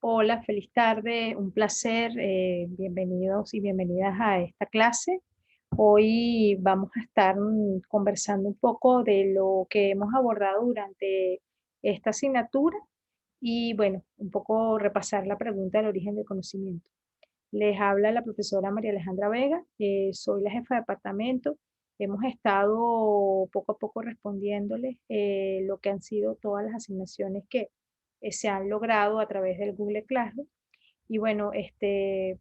Hola, feliz tarde, un placer, bienvenidos y bienvenidas a esta clase. Hoy vamos a estar conversando un poco de lo que hemos abordado durante esta asignatura y bueno, un poco repasar la pregunta del origen del conocimiento. Les habla la profesora María Alejandra Vega, soy la jefa de departamento. Hemos estado poco a poco respondiéndoles lo que han sido todas las asignaciones que se han logrado a través del Google Classroom. Y bueno,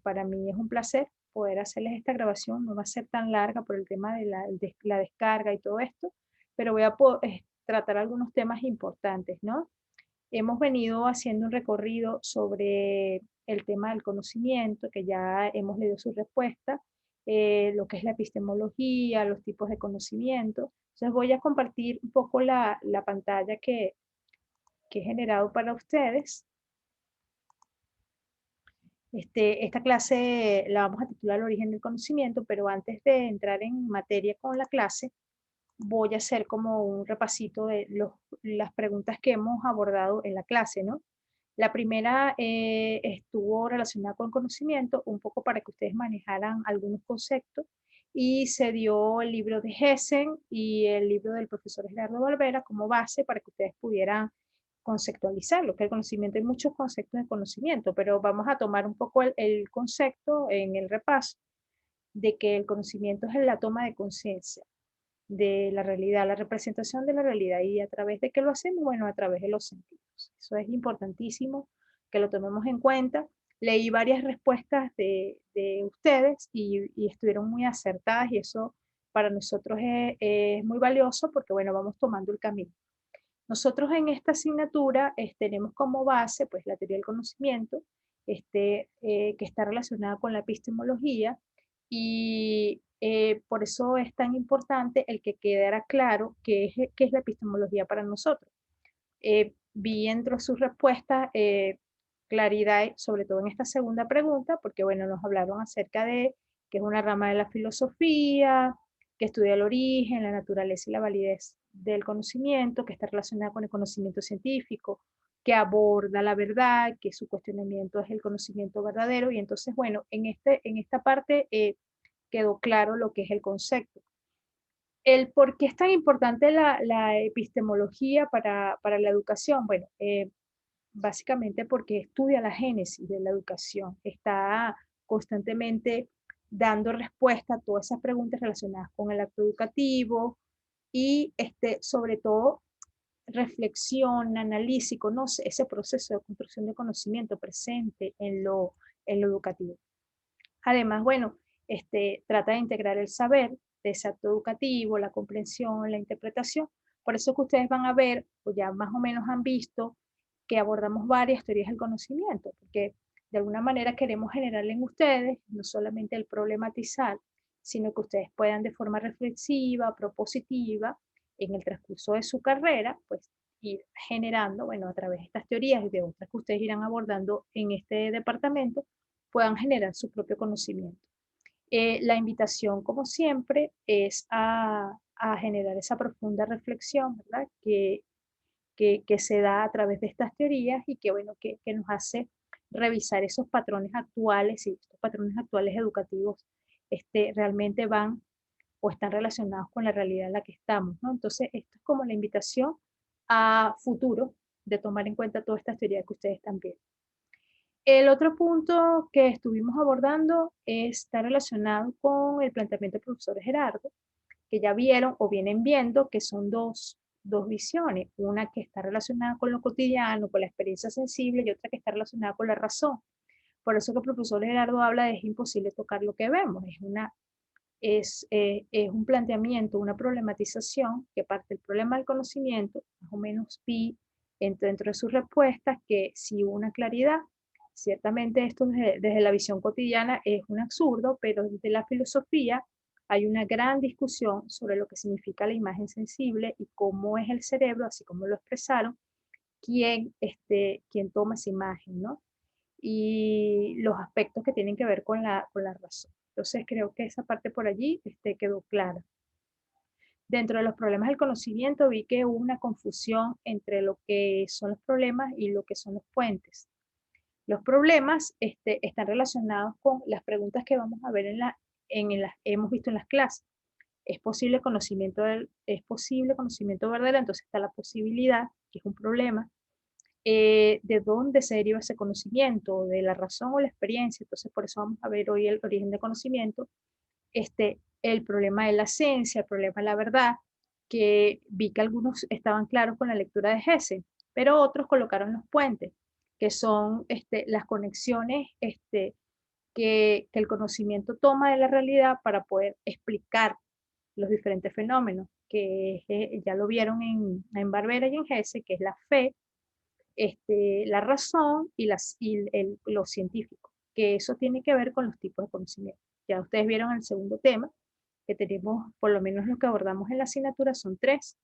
para mí es un placer poder hacerles esta grabación. No va a ser tan larga por el tema de la descarga y todo esto, pero voy a tratar algunos temas importantes, ¿no? Hemos venido haciendo un recorrido sobre el tema del conocimiento, que ya hemos leído su respuesta, lo que es la epistemología, los tipos de conocimiento. Entonces voy a compartir un poco la pantalla que he generado para ustedes. Esta clase la vamos a titular El origen del conocimiento, pero antes de entrar en materia con la clase, voy a hacer como un repasito de las preguntas que hemos abordado en la clase, ¿no? La primera estuvo relacionada con conocimiento, un poco para que ustedes manejaran algunos conceptos, y se dio el libro de Hessen y el libro del profesor Gerardo Valvera como base para que ustedes pudieran conceptualizar lo que es el conocimiento. Hay muchos conceptos de conocimiento, pero vamos a tomar un poco el concepto en el repaso de que el conocimiento es la toma de conciencia de la realidad, la representación de la realidad. ¿Y a través de qué lo hacemos? Bueno, a través de los sentidos. Eso es importantísimo que lo tomemos en cuenta. Leí varias respuestas de ustedes y estuvieron muy acertadas y eso para nosotros es muy valioso porque, bueno, vamos tomando el camino. Nosotros en esta asignatura tenemos como base pues, la teoría del conocimiento, que está relacionada con la epistemología y por eso es tan importante el que quedara claro qué es la epistemología para nosotros. Vi entre sus respuestas claridad, sobre todo en esta segunda pregunta, porque bueno, nos hablaron acerca de que es una rama de la filosofía, que estudia el origen, la naturaleza y la validez del conocimiento, que está relacionada con el conocimiento científico, que aborda la verdad, que su cuestionamiento es el conocimiento verdadero. Y entonces, bueno, en esta parte quedó claro lo que es el concepto. El por qué es tan importante la epistemología para la educación. Bueno, básicamente porque estudia la génesis de la educación, está constantemente dando respuesta a todas esas preguntas relacionadas con el acto educativo y sobre todo reflexión, análisis, conoce ese proceso de construcción de conocimiento presente en lo educativo. Además, bueno, trata de integrar el saber de ese acto educativo, la comprensión, la interpretación. Por eso que ustedes van a ver, o ya más o menos han visto, que abordamos varias teorías del conocimiento, porque de alguna manera queremos generar en ustedes no solamente el problematizar, sino que ustedes puedan de forma reflexiva, propositiva, en el transcurso de su carrera, pues ir generando, bueno, a través de estas teorías y de otras que ustedes irán abordando en este departamento, puedan generar su propio conocimiento. La invitación, como siempre, es a generar esa profunda reflexión, ¿verdad? Que se da a través de estas teorías y que, bueno, que nos hace revisar esos patrones actuales y estos patrones actuales educativos realmente van o están relacionados con la realidad en la que estamos, ¿no? Entonces, esto es como la invitación a futuro de tomar en cuenta todas estas teorías que ustedes están viendo. El otro punto que estuvimos abordando está relacionado con el planteamiento del profesor Gerardo, que ya vieron o vienen viendo que son dos visiones, una que está relacionada con lo cotidiano, con la experiencia sensible y otra que está relacionada con la razón. Por eso que el profesor Gerardo habla de es imposible tocar lo que vemos, es un planteamiento, una problematización que parte del problema del conocimiento, más o menos vi dentro de sus respuestas que si hubo una claridad, ciertamente esto desde la visión cotidiana es un absurdo, pero desde la filosofía hay una gran discusión sobre lo que significa la imagen sensible y cómo es el cerebro, así como lo expresaron, quién toma esa imagen, ¿no? Y los aspectos que tienen que ver con la razón. Entonces creo que esa parte por allí quedó clara. Dentro de los problemas del conocimiento vi que hubo una confusión entre lo que son los problemas y lo que son los puentes. Los problemas están relacionados con las preguntas que vamos a ver hemos visto en las clases. ¿Es posible conocimiento verdadero? Entonces está la posibilidad, que es un problema. ¿De dónde se deriva ese conocimiento? ¿De la razón o la experiencia? Entonces por eso vamos a ver hoy el origen del conocimiento. El problema de la esencia, el problema de la verdad, que vi que algunos estaban claros con la lectura de Hesse, pero otros colocaron los puentes, que son las conexiones que el conocimiento toma de la realidad para poder explicar los diferentes fenómenos, que ya lo vieron en Barbera y en Hesse, que es la fe, la razón y lo científico, que eso tiene que ver con los tipos de conocimiento. Ya ustedes vieron el segundo tema, que tenemos, por lo menos lo que abordamos en la asignatura son tres.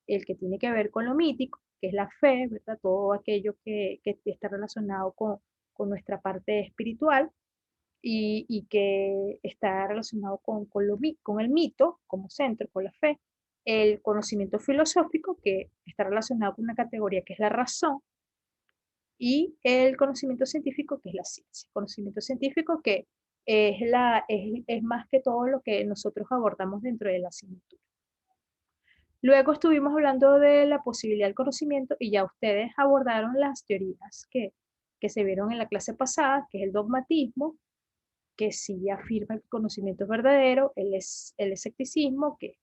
El que tiene que ver con lo mítico, que es la fe, ¿verdad? Todo aquello que está relacionado con nuestra parte espiritual y que está relacionado con el mito como centro, con la fe. El conocimiento filosófico, que está relacionado con una categoría que es la razón, y el conocimiento científico, que es la ciencia. Conocimiento científico que es más que todo lo que nosotros abordamos dentro de la asignatura. Luego estuvimos hablando de la posibilidad del conocimiento y ya ustedes abordaron las teorías que se vieron en la clase pasada, que es el dogmatismo, que sí afirma que el conocimiento es verdadero, el escepticismo, que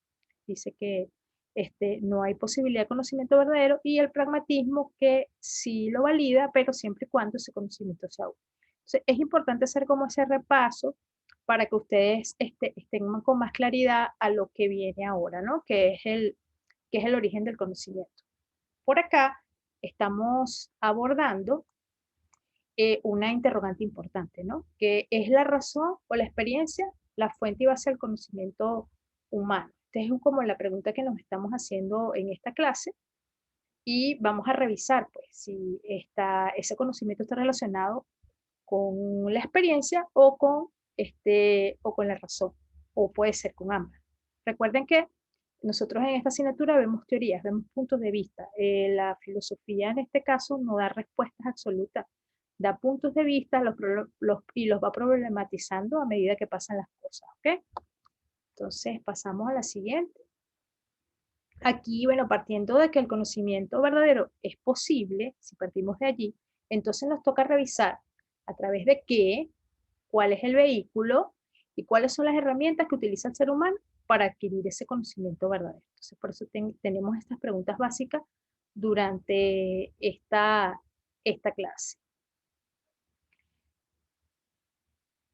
dice que no hay posibilidad de conocimiento verdadero, y el pragmatismo, que sí lo valida, pero siempre y cuando ese conocimiento sea útil. Entonces, es importante hacer como ese repaso para que ustedes estén con más claridad a lo que viene ahora, ¿no? Que es el origen del conocimiento. Por acá estamos abordando una interrogante importante, ¿no? Que es la razón o la experiencia, la fuente y base del conocimiento humano. Esta es como la pregunta que nos estamos haciendo en esta clase y vamos a revisar, pues, si ese conocimiento está relacionado con la experiencia o con la razón, o puede ser con ambas. Recuerden que nosotros en esta asignatura vemos teorías, vemos puntos de vista. La filosofía en este caso no da respuestas absolutas, da puntos de vista y los va problematizando a medida que pasan las cosas, ¿ok? Entonces pasamos a la siguiente. Aquí, bueno, partiendo de que el conocimiento verdadero es posible, si partimos de allí, entonces nos toca revisar a través de qué, cuál es el vehículo y cuáles son las herramientas que utiliza el ser humano para adquirir ese conocimiento verdadero. Entonces, por eso tenemos estas preguntas básicas durante esta clase.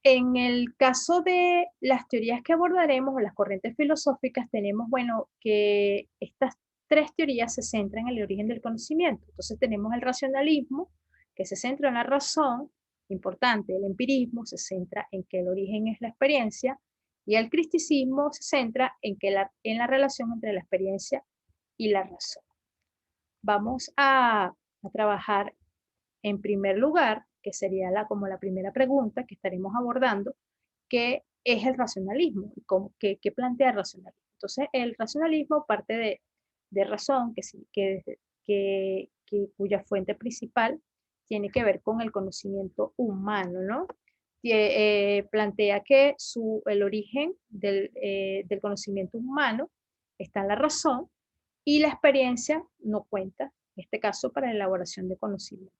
En el caso de las teorías que abordaremos o las corrientes filosóficas, tenemos, bueno, que estas tres teorías se centran en el origen del conocimiento. Entonces tenemos el racionalismo, que se centra en la razón, importante. El empirismo se centra en que el origen es la experiencia, y el criticismo se centra en la relación entre la experiencia y la razón. Vamos a trabajar en primer lugar, que sería como la primera pregunta que estaremos abordando, ¿qué es el racionalismo? ¿Qué plantea el racionalismo? Entonces, el racionalismo parte de razón, cuya fuente principal tiene que ver con el conocimiento humano, ¿no? Plantea que el origen del conocimiento humano está en la razón y la experiencia no cuenta, en este caso, para la elaboración de conocimiento.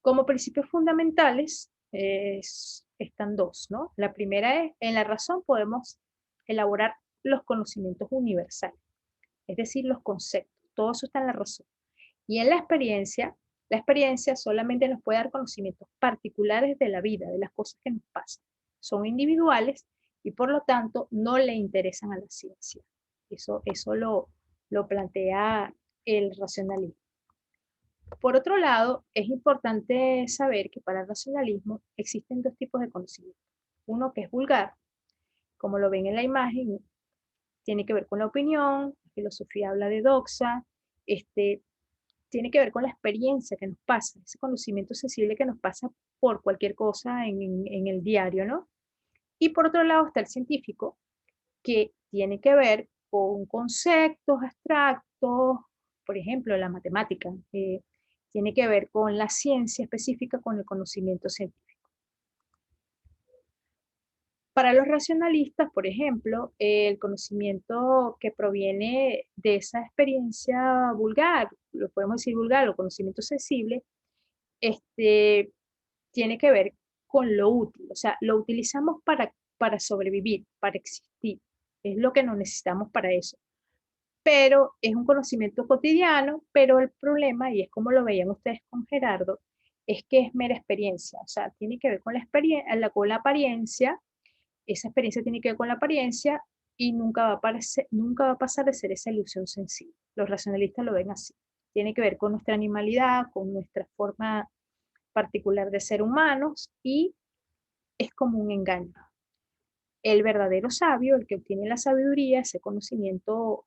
Como principios fundamentales están dos, ¿no? La primera es, en la razón podemos elaborar los conocimientos universales, es decir, los conceptos, todo eso está en la razón. Y en la experiencia solamente nos puede dar conocimientos particulares de la vida, de las cosas que nos pasan. Son individuales y por lo tanto no le interesan a la ciencia. Eso lo plantea el racionalismo. Por otro lado, es importante saber que para el racionalismo existen dos tipos de conocimiento. Uno que es vulgar, como lo ven en la imagen, tiene que ver con la opinión, la filosofía habla de doxa, tiene que ver con la experiencia que nos pasa, ese conocimiento sensible que nos pasa por cualquier cosa en el diario, ¿no? Y por otro lado está el científico, que tiene que ver con conceptos abstractos, por ejemplo, la matemática. tiene que ver con la ciencia específica, con el conocimiento científico. Para los racionalistas, por ejemplo, el conocimiento que proviene de esa experiencia vulgar, lo podemos decir vulgar, o conocimiento sensible, este, tiene que ver con lo útil, o sea, lo utilizamos para sobrevivir, para existir, es lo que nos necesitamos para eso. Pero es un conocimiento cotidiano, pero el problema, y es como lo veían ustedes con Gerardo, es que es mera experiencia, o sea, tiene que ver con con la apariencia, esa experiencia tiene que ver con la apariencia y nunca va a pasar de ser esa ilusión sensible. Los racionalistas lo ven así. Tiene que ver con nuestra animalidad, con nuestra forma particular de ser humanos y es como un engaño. El verdadero sabio, el que obtiene la sabiduría, ese conocimiento,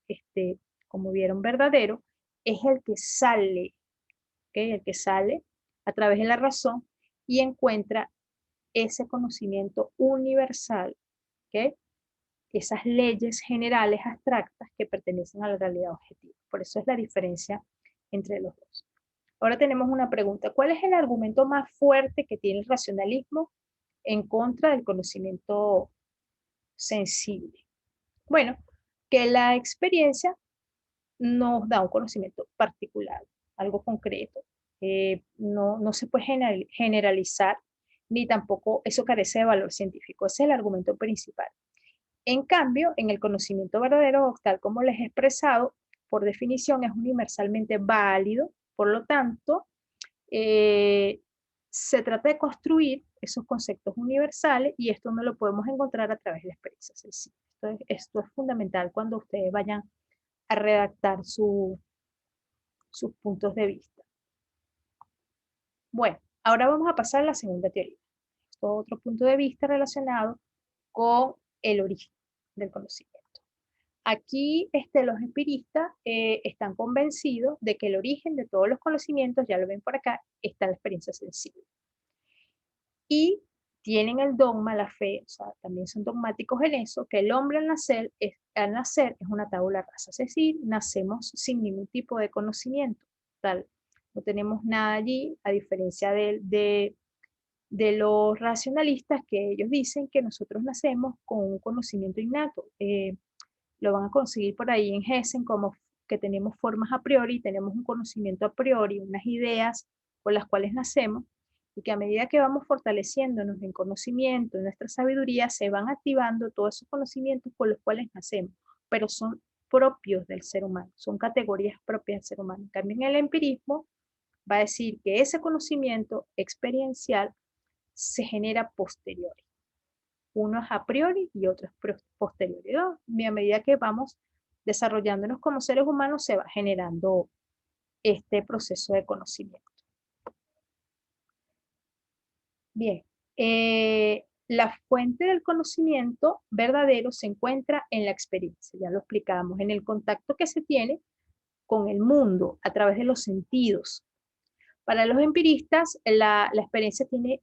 como vieron, verdadero, es el que sale, ¿okay? El que sale a través de la razón y encuentra ese conocimiento universal, ¿okay? Esas leyes generales abstractas que pertenecen a la realidad objetiva. Por eso es la diferencia entre los dos. Ahora tenemos una pregunta. ¿Cuál es el argumento más fuerte que tiene el racionalismo en contra del conocimiento sensible? Bueno, que la experiencia nos da un conocimiento particular, algo concreto. No se puede generalizar, ni tampoco eso carece de valor científico. Ese es el argumento principal. En cambio, en el conocimiento verdadero, tal como les he expresado, por definición es universalmente válido, por lo tanto, eh, se trata de construir esos conceptos universales y esto no lo podemos encontrar a través de la experiencia sensible. Esto es fundamental cuando ustedes vayan a redactar sus puntos de vista. Bueno, ahora vamos a pasar a la segunda teoría. Esto es otro punto de vista relacionado con el origen del conocimiento. Aquí los empiristas están convencidos de que el origen de todos los conocimientos, ya lo ven por acá, está en la experiencia sensible. Y tienen el dogma, la fe, o sea, también son dogmáticos en eso, que el hombre al nacer es una tabula rasa, es decir, nacemos sin ningún tipo de conocimiento, tal, no tenemos nada allí, a diferencia de los racionalistas que ellos dicen que nosotros nacemos con un conocimiento innato. Lo van a conseguir por ahí en Hessen como que tenemos formas a priori, tenemos un conocimiento a priori, unas ideas con las cuales nacemos, y que a medida que vamos fortaleciéndonos en conocimiento, en nuestra sabiduría, se van activando todos esos conocimientos con los cuales nacemos, pero son propios del ser humano, son categorías propias del ser humano. También el empirismo va a decir que ese conocimiento experiencial se genera posterior. Uno es a priori y otro es posterior. Y a medida que vamos desarrollándonos como seres humanos, se va generando este proceso de conocimiento. Bien, la fuente del conocimiento verdadero se encuentra en la experiencia, ya lo explicábamos, en el contacto que se tiene con el mundo a través de los sentidos. Para los empiristas, la experiencia tiene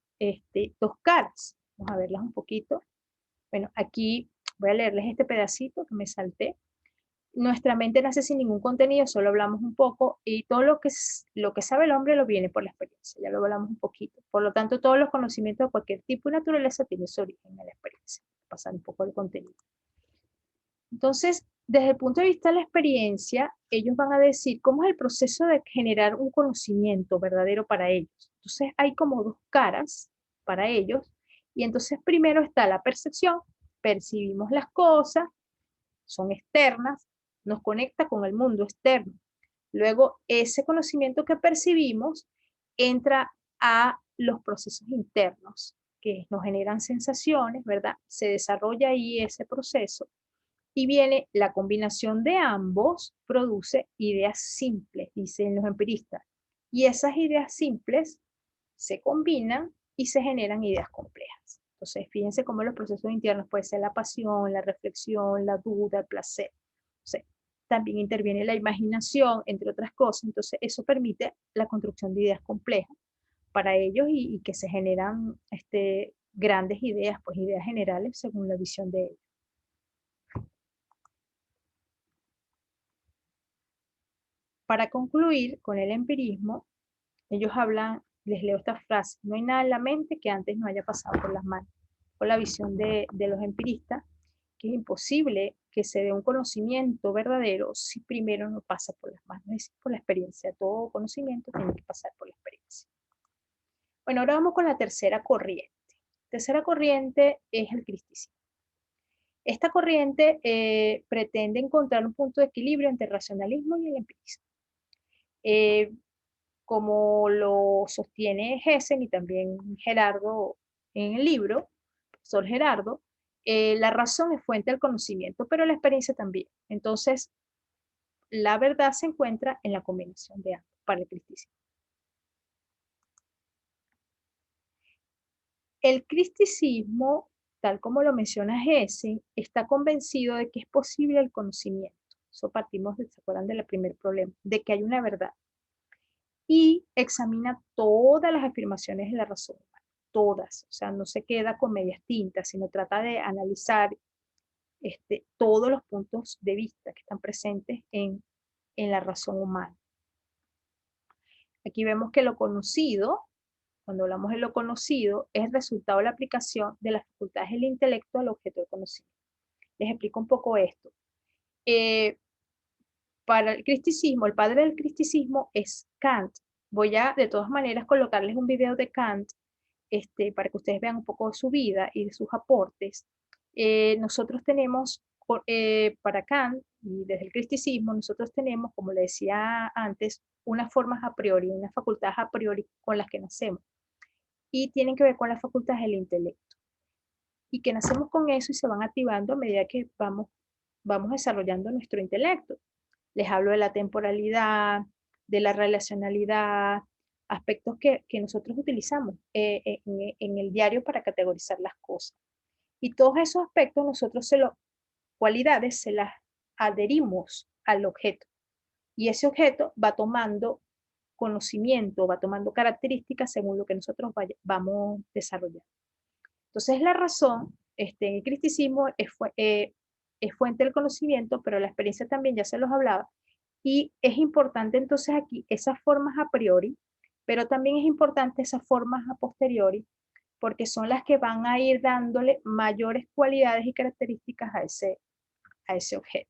dos caras. Vamos a verlas un poquito. Bueno, aquí voy a leerles este pedacito que me salté. Nuestra mente nace sin ningún contenido, solo hablamos un poco y todo lo que sabe el hombre lo viene por la experiencia, ya lo hablamos un poquito. Por lo tanto, todos los conocimientos de cualquier tipo y naturaleza tienen su origen en la experiencia. Pasar un poco el contenido. Entonces, desde el punto de vista de la experiencia, ellos van a decir cómo es el proceso de generar un conocimiento verdadero para ellos. Entonces, hay como dos caras para ellos. Y entonces, primero está la percepción, percibimos las cosas, son externas, nos conecta con el mundo externo. Luego, ese conocimiento que percibimos entra a los procesos internos, que nos generan sensaciones, ¿verdad? Se desarrolla ahí ese proceso y viene la combinación de ambos, produce ideas simples, dicen los empiristas. Y esas ideas simples se combinan y se generan ideas complejas. Entonces, fíjense cómo los procesos internos pueden ser la pasión, la reflexión, la duda, el placer. Entonces, también interviene la imaginación, entre otras cosas. Entonces, eso permite la construcción de ideas complejas para ellos y que se generan grandes ideas, pues ideas generales según la visión de ellos. Para concluir con el empirismo, Ellos hablan, les leo esta frase: no hay nada en la mente que antes no haya pasado por las manos. Con la visión de los empiristas, que es imposible que se dé un conocimiento verdadero si primero no pasa por las manos, es decir, por la experiencia. Todo conocimiento tiene que pasar por la experiencia. Bueno, ahora vamos con la tercera corriente. Tercera corriente es el cristicismo. Esta corriente pretende encontrar un punto de equilibrio entre el racionalismo y el empirismo. Eh, como lo sostiene Gessen y también Gerardo en el libro, Sor Gerardo, la razón es fuente del conocimiento, pero la experiencia también. Entonces, la verdad se encuentra en la combinación de ambos para el cristicismo. El cristicismo, tal como lo menciona Gessen, está convencido de que es posible el conocimiento. Eso partimos, ¿se acuerdan del primer problema? De que hay una verdad. Y examina todas las afirmaciones de la razón humana, todas. O sea, no se queda con medias tintas, sino trata de analizar todos los puntos de vista que están presentes en la razón humana. Aquí vemos que lo conocido, cuando hablamos de lo conocido, es el resultado de la aplicación de las facultades del intelecto al objeto de conocimiento. Les explico un poco esto. Para el cristicismo, el padre del cristicismo es Kant. Voy a, de todas maneras, colocarles un video de Kant para que ustedes vean un poco de su vida y de sus aportes. Nosotros tenemos, para Kant y desde el cristicismo, nosotros tenemos, como le decía antes, unas formas a priori, unas facultades a priori con las que nacemos. Y tienen que ver con las facultades del intelecto. Y que nacemos con eso y se van activando a medida que vamos desarrollando nuestro intelecto. Les hablo de la temporalidad, de la relacionalidad, aspectos que nosotros utilizamos en el diario para categorizar las cosas. Y todos esos aspectos nosotros cualidades se las adherimos al objeto. Y ese objeto va tomando conocimiento, va tomando características según lo que nosotros vamos desarrollando. Entonces la razón, en el cristicismo es fuente del conocimiento, pero la experiencia también, ya se los hablaba, y es importante entonces aquí esas formas a priori, pero también es importante esas formas a posteriori, porque son las que van a ir dándole mayores cualidades y características a ese objeto.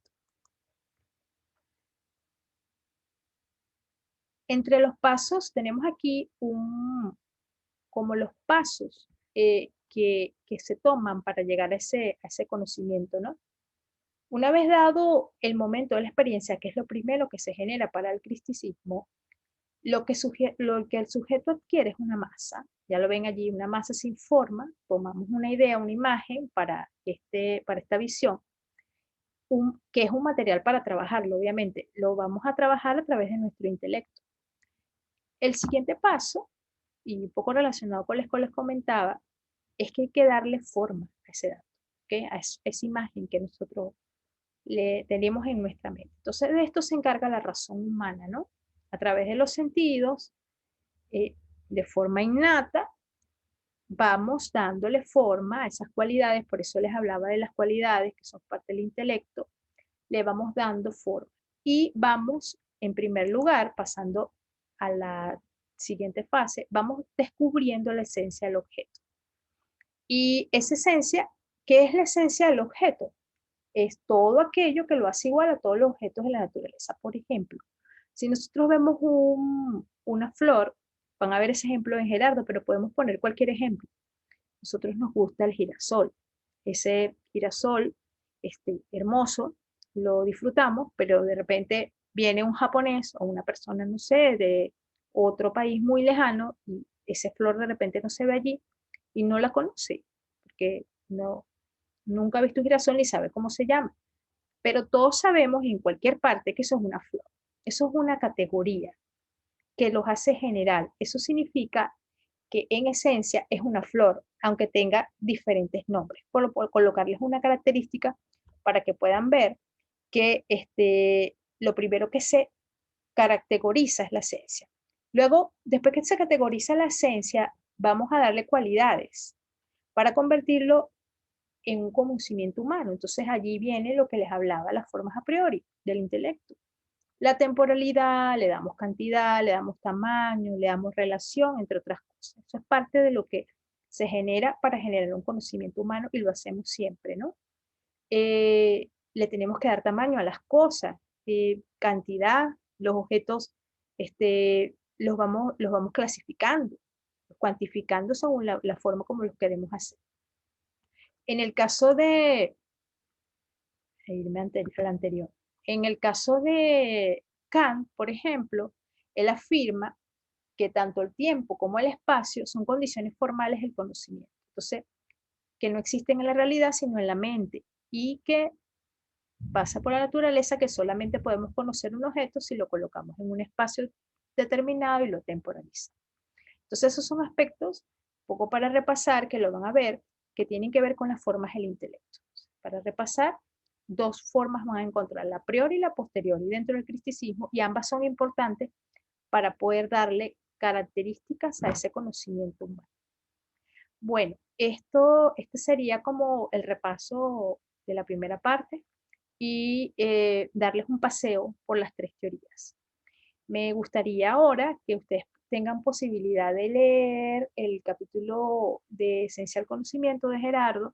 Entre los pasos tenemos aquí como los pasos que se toman para llegar a ese conocimiento, ¿no? Una vez dado el momento de la experiencia, que es lo primero que se genera para el cristicismo, lo que el sujeto adquiere es una masa. Ya lo ven allí, una masa sin forma. Tomamos una idea, una imagen para esta visión, que es un material para trabajarlo, obviamente. Lo vamos a trabajar a través de nuestro intelecto. El siguiente paso, y un poco relacionado con lo que les comentaba, es que hay que darle forma a ese dato, ¿okay? A esa imagen que nosotros le tenemos en nuestra mente. Entonces, de esto se encarga la razón humana, ¿no? A través de los sentidos, de forma innata, vamos dándole forma a esas cualidades, por eso les hablaba de las cualidades que son parte del intelecto, le vamos dando forma. Y vamos, en primer lugar, pasando a la siguiente fase, vamos descubriendo la esencia del objeto. Y esa esencia, ¿qué es la esencia del objeto? Es todo aquello que lo hace igual a todos los objetos de la naturaleza. Por ejemplo, si nosotros vemos una flor, van a ver ese ejemplo en Gerardo, pero podemos poner cualquier ejemplo. Nosotros nos gusta el girasol. Ese girasol hermoso, lo disfrutamos, pero de repente viene un japonés o una persona, no sé, de otro país muy lejano y esa flor de repente no se ve allí y no la conoce, porque nunca ha visto un girasol ni sabe cómo se llama. Pero todos sabemos en cualquier parte que eso es una flor. Eso es una categoría que los hace general. Eso significa que en esencia es una flor, aunque tenga diferentes nombres. Por colocarles una característica para que puedan ver que lo primero que se categoriza es la esencia. Luego, después que se categoriza la esencia, vamos a darle cualidades para convertirlo en un conocimiento humano. Entonces allí viene lo que les hablaba, las formas a priori del intelecto. La temporalidad, le damos cantidad, le damos tamaño, le damos relación, entre otras cosas. Eso es parte de lo que se genera para generar un conocimiento humano y lo hacemos siempre, ¿no? Le tenemos que dar tamaño a las cosas, cantidad, los objetos, los vamos clasificando, cuantificando según la forma como los queremos hacer. En el caso de, irme al anterior, en el caso de Kant, por ejemplo, él afirma que tanto el tiempo como el espacio son condiciones formales del conocimiento. Entonces, que no existen en la realidad, sino en la mente, y que pasa por la naturaleza que solamente podemos conocer un objeto si lo colocamos en un espacio determinado y lo temporalizamos. Entonces, esos son aspectos, poco para repasar, que lo van a ver, que tienen que ver con las formas del intelecto. Para repasar, dos formas van a encontrar, la priori y la posteriori dentro del cristicismo, y ambas son importantes para poder darle características a ese conocimiento humano. Bueno, este sería como el repaso de la primera parte y darles un paseo por las tres teorías. Me gustaría ahora que ustedes tengan posibilidad de leer el capítulo de Esencial Conocimiento de Gerardo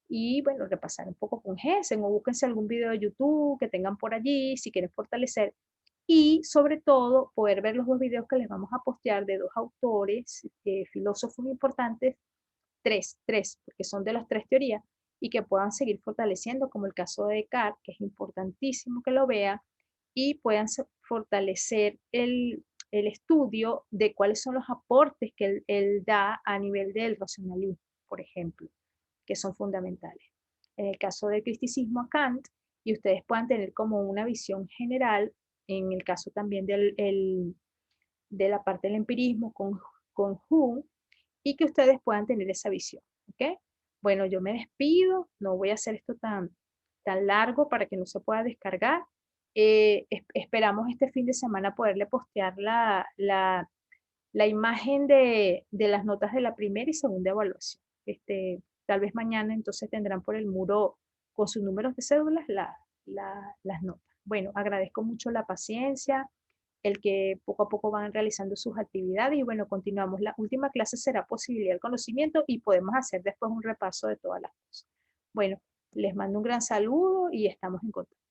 y, bueno, repasar un poco con Gessen o búsquense algún video de YouTube que tengan por allí si quieren fortalecer y, sobre todo, poder ver los dos videos que les vamos a postear de dos autores, filósofos importantes, tres, porque son de las tres teorías y que puedan seguir fortaleciendo, como el caso de Descartes, que es importantísimo que lo vean y puedan fortalecer el estudio de cuáles son los aportes que él da a nivel del racionalismo, por ejemplo, que son fundamentales. En el caso del criticismo a Kant, y ustedes puedan tener como una visión general, en el caso también de la parte del empirismo con Hume, y que ustedes puedan tener esa visión. ¿Ok? Bueno, yo me despido, no voy a hacer esto tan largo para que no se pueda descargar. Esperamos este fin de semana poderle postear la imagen de las notas de la primera y segunda evaluación. Tal vez mañana entonces tendrán por el muro con sus números de cédulas las notas. Bueno, agradezco mucho la paciencia, el que poco a poco van realizando sus actividades y bueno, continuamos. La última clase será posibilidad del conocimiento y podemos hacer después un repaso de todas las cosas. Bueno, les mando un gran saludo y estamos en contacto.